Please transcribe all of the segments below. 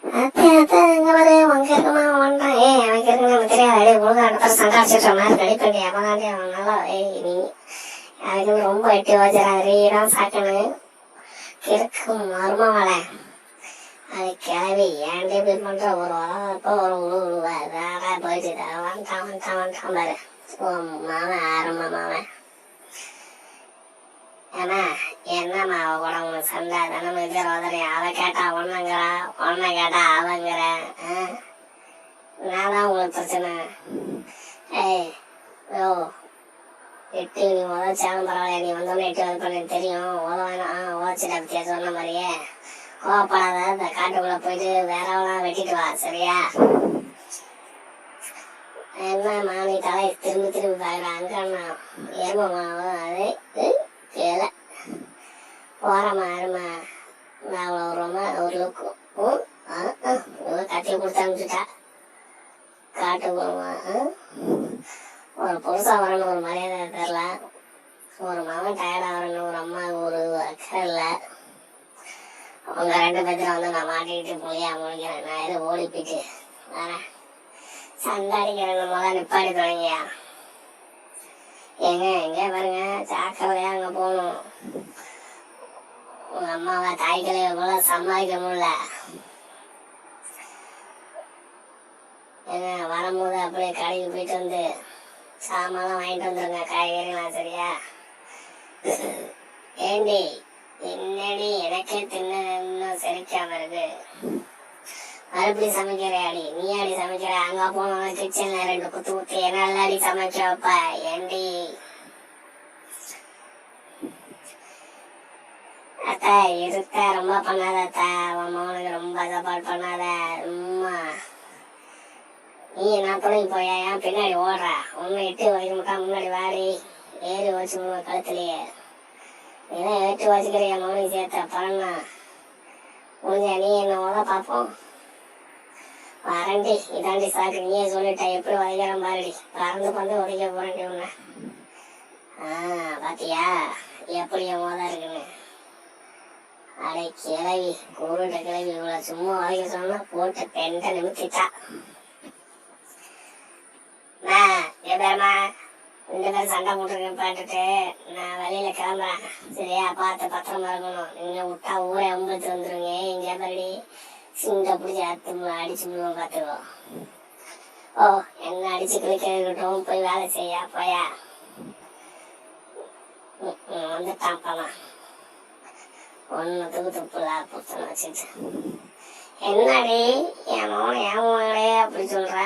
அத்தை அத்தை இங்க வரு உங்க இருக்குமா ஒன்றான் எனக்கு இருக்கு நமக்கு தெரியாது அடி ஒழுங்கா அடுத்த சண்டை அடிச்சுட்டு மாதிரி ரெடி பண்ணி அப்பதாண்டி அவன் நல்லா நீ எனக்கு ரொம்ப எட்டி வச்சுறான் ரீடம் சாக்கணு கிறுக்கும் மருமவளை அது கிளவி ஏன்டே இப்படி பண்ற ஒரு வளர்ப்ப ஒரு உழுவ வேற போயிட்டு வந்துட்டான் பாரு மாமன் ஆரம்ப மாமன் ஏன்னா என்னம்மா அவ கூட உனக்கு சண்டை தானே மிச்சர் உதறி அவ கேட்டா ஒன்னுங்கிறா ஒன்ன கேட்டா அவங்கிற நான் தான் உங்களுக்கு பிரச்சனை ஓ எட்டு நீ உதச்சாலும் பரவாயில்ல நீ வந்தோடனே எட்டு வந்து பண்ணு தெரியும் உதவேணும் உதச்சிட்ட பத்தியா சொன்ன மாதிரியே கோவப்படாத இந்த காட்டுக்குள்ள போயிட்டு வேறவெல்லாம் வெட்டிட்டு வா சரியா என்னம்மா நீ தலை திரும்பி திரும்பி பாக்குற அங்கண்ணா எரும மாவு அது கேள போறமா அருமா நான் அவ்வளோ ஒரு லுக்கும் கட்டி கொடுத்து அனுப்பிச்சுட்டா காட்டு போமா ஒரு புதுசா வரணும் ஒரு மரியாதை தெரில ஒரு மகன் டயர்டா வரணும் ஒரு அம்மா ஒரு அக்கறை இல்லை அவங்க ரெண்டு பேர்த்துல வந்து நான் மாட்டிக்கிட்டு போலியா முடிக்கிறேன் நான் எதுவும் ஓடி போயிட்டு வரேன் சண்டை அடிக்கிறேன் முதல்ல நிப்பாடி தொடங்கியா எங்க பாருங்க ஜாக்கிரதையா அங்க போகணும் உங்க அம்மாவை தாய்க்கலைய போல சமாளிக்க முடியல வரும்போது அப்படியே கடைக்கு போயிட்டு வந்து சாமான்லாம் வாங்கிட்டு வந்துருங்க காய்கறிலாம் சரியா ஏண்டி என்னடி எனக்கே தின்னு செரிக்காம இருக்கு மறுபடி சமைக்கிறையாடி நீ அடி சமைக்கிற அங்க போன கிச்சன்ல ரெண்டு குத்து குத்தி என்ன அடி சமைக்க வைப்ப ஏண்டி அத்த இருக்க ரொம்ப பண்ணாத அத்த அவன் மகனுக்கு ரொம்ப சப்போர்ட் பண்ணாத ரொம்ப நீ என்ன துணை போயா ஏன் பின்னாடி ஓடுற ஒன்னு எட்டு வைக்க மாட்டா முன்னாடி வாடி ஏறி வச்சு கழுத்துலயே ஏன்னா எட்டு வச்சுக்கிற என் மகனுக்கு சேர்த்த பழனா முடிஞ்ச நீ என்ன ஓட பார்ப்போம் வரண்டி இதாண்டி சாக்கு நீயே சொல்லிட்ட எப்படி உதைக்கிறேன் பாருடி பறந்து பந்து உதைக்க போறேன்டி உன்ன பாத்தியா எப்படி என் மோதா இருக்குன்னு அடை கிளவி கூருட்ட கிளவி இவ்வளவு சும்மா உதைக்க சொன்னா போட்டு பெண்ட நிமித்திட்டா பேருமா ரெண்டு பேரும் சண்டை போட்டுருக்கேன் பாட்டுட்டு நான் வெளியில கிளம்புறேன் சரியா பார்த்து பத்திரமா இருக்கணும் நீங்க விட்டா ஊரே அம்பலத்து வந்துருங்க இங்க பரடி சிங்க பிடிச்சி அடிச்சு விடுவோம் பார்த்துக்கோ ஓ என்ன அடிச்சு கிளிக்கட்டும் போய் வேலை செய்யா போயா வந்துட்டான் பணம் ஒன்னுத்துக்கு துப்புல புத்தனை வச்சுட்டு என்னடி என் மகனே அப்படி சொல்ற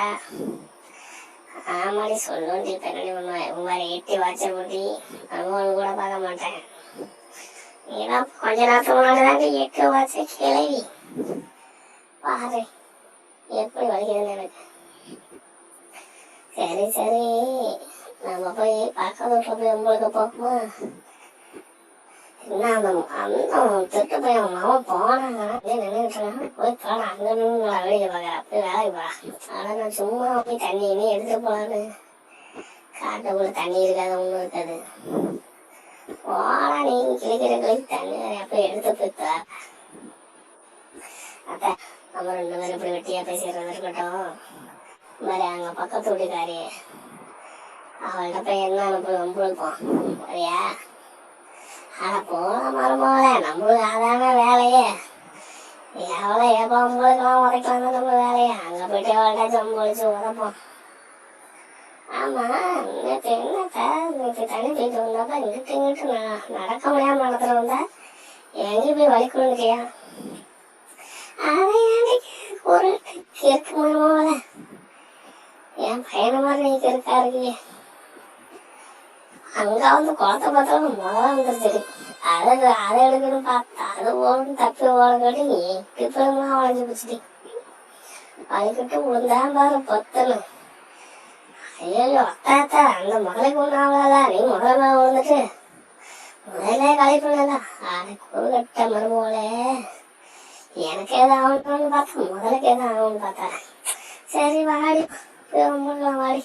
ஆமாடி சொல்லுண்டி பெண்ணி பண்ணுவேன் உங்களை எட்டி வாட்ச முடி அனுபவம் கூட பார்க்க மாட்டேன் ஏன்னா கொஞ்ச நேரத்துக்கு முன்னாடிதாண்டி எட்டு வாட்ச கிளவி பாரு எப்படி வலிக்குதுன்னு எனக்கு சரி சரி நம்ம போய் பக்கத்து வீட்டுல போய் உங்களுக்கு போகுமா என்ன அந்த திட்டு போய் அவன் மாமன் போனாங்க நின்றுட்டு போய் காண அங்க நின்று வெளியே பார்க்கறேன் போய் வேலைக்கு போறான் ஆனா நான் சும்மா போய் தண்ணி இனி எடுத்து போலான்னு காட்டுக்குள்ள தண்ணி இருக்காது ஒண்ணும் இருக்காது போனா நீங்க கிளிக்கிற கிளிக்கு தண்ணி போய் எடுத்து போய் அத்த நம்ம ரெண்டு பேரும் இப்படி வெட்டியா பேசிடுறது இருக்கட்டும் மாதிரி அங்க பக்கத்து வீட்டுக்காரி அவள்கிட்ட போய் என்னன்னு போய் வம்புழுப்போம் சரியா ஆனா போன மருமகளே நம்மளுக்கு அதான வேலையே எவ்வளோ எப்போ வம்புழுக்கலாம் உதைக்கலாம் தான் நம்ம வேலையே அங்க போயிட்டு எவ்வளோட்டாச்சும் வம்புழிச்சு உதப்போம் ஆமா நேற்று என்னத்த நேற்று தண்ணி போயிட்டு வந்தாப்பா இங்கிட்டு நடக்க முடியாம நடத்துற வந்தா எங்க போய் வலிக்கணுக்கியா ஒரு இருக்கு மருமகளே என் பையனை மாதிரி நீ இருக்கா இருக்கியே அங்க வந்து குளத்தை பார்த்தாலும் முதல்ல வந்துருச்சு அதை எடுக்கணும் பார்த்தா அது ஓடும் தப்பி ஓடக்கடி எட்டு பிள்ளைங்களா வளைஞ்சு பிடிச்சிட்டு வலிக்கிட்டு விழுந்தான் பாரு பொத்தனு ஐயோ அத்தாத்தா அந்த மகளுக்கு ஒன்றும் ஆகலா நீ முதல்ல விழுந்துட்டு முதல்ல கழிப்புனதா அது குறுகட்ட மருமகளே எனக்கு எது ஆகணும்னு பார்த்தா முதலுக்கு எது ஆகணும்னு பார்த்தா சரி வாடி வாடி